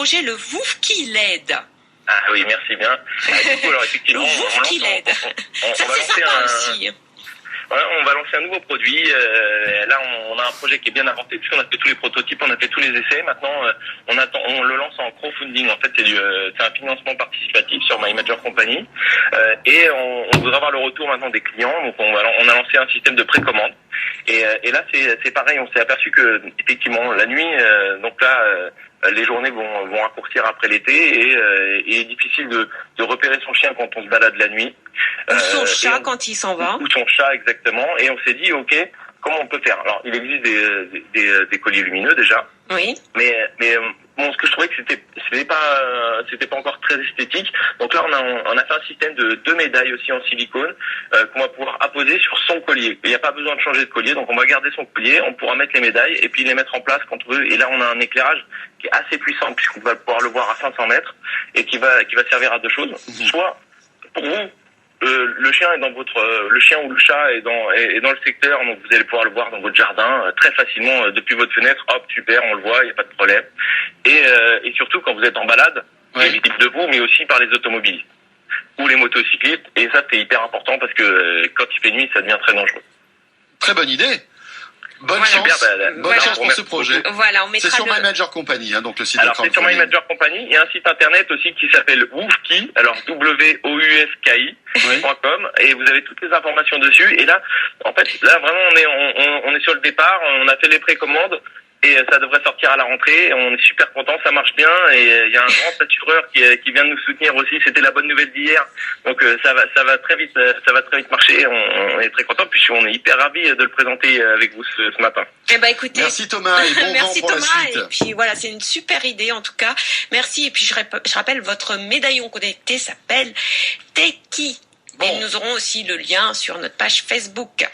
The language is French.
projet, le Woofki LED. Ah oui, merci bien. Du coup, alors effectivement, Le Woofki LED. Ça, va c'est lancer sympa aussi. Ouais, on va lancer un nouveau produit. Là, on a un projet qui est bien avancé puisqu'on a fait tous les prototypes, on a fait tous les essais. Maintenant, on le lance en crowdfunding. En fait, c'est un financement participatif sur My Major Company. Et on voudra avoir le retour maintenant des clients. Donc, on a lancé un système de précommande. Et là, c'est pareil. On s'est aperçu que effectivement, la nuit, donc là, les journées vont raccourcir après l'été et il est difficile de repérer son chien quand on se balade la nuit. Ou son chat quand il s'en va. Ou son chat, exactement. Et on s'est dit, ok, comment on peut faire? Alors, il existe des colliers lumineux déjà. Oui. Mais bon, ce que je trouvais que c'était pas encore très esthétique. Donc là, on a fait un système de 2 médailles aussi en silicone qu'on va pouvoir apposer sur son collier. Il n'y a pas besoin de changer de collier, donc on va garder son collier, on pourra mettre les médailles et puis les mettre en place quand on veut. Et là, on a un éclairage qui est assez puissant puisqu'on va pouvoir le voir à 500 mètres et qui va servir à deux choses. Soit pour vous, le chien est le chien ou le chat est dans le secteur, donc vous allez pouvoir le voir dans votre jardin très facilement depuis votre fenêtre. Hop, super, on le voit, il n'y a pas de problème. Et surtout quand vous êtes en balade, c'est visible de vous, mais aussi par les automobilistes ou les motocyclistes. Et ça, c'est hyper important parce que quand il fait nuit, ça devient très dangereux. Très bonne idée. Bonne chance pour ce projet. Voilà, on mettra c'est sur My Major Company, donc le site alors, de crowdfunding. c'est sur My Major Company. Il y a un site internet aussi qui s'appelle Woofki, alors WOUFKI.com, et vous avez toutes les informations dessus. Et là, en fait, là vraiment, on est sur le départ. On a fait les précommandes. Et ça devrait sortir à la rentrée. On est super content, ça marche bien. Et il y a un grand assureur qui vient de nous soutenir aussi. C'était la bonne nouvelle d'hier. Donc ça va très vite marcher. On est très content. Puis on est hyper ravis de le présenter avec vous ce matin. Eh ben écoutez, merci Thomas et bon merci vent pour Thomas, la suite. Et puis voilà, c'est une super idée en tout cas. Merci. Et puis je rappelle, votre médaillon connecté s'appelle Teki. Et nous aurons aussi le lien sur notre page Facebook.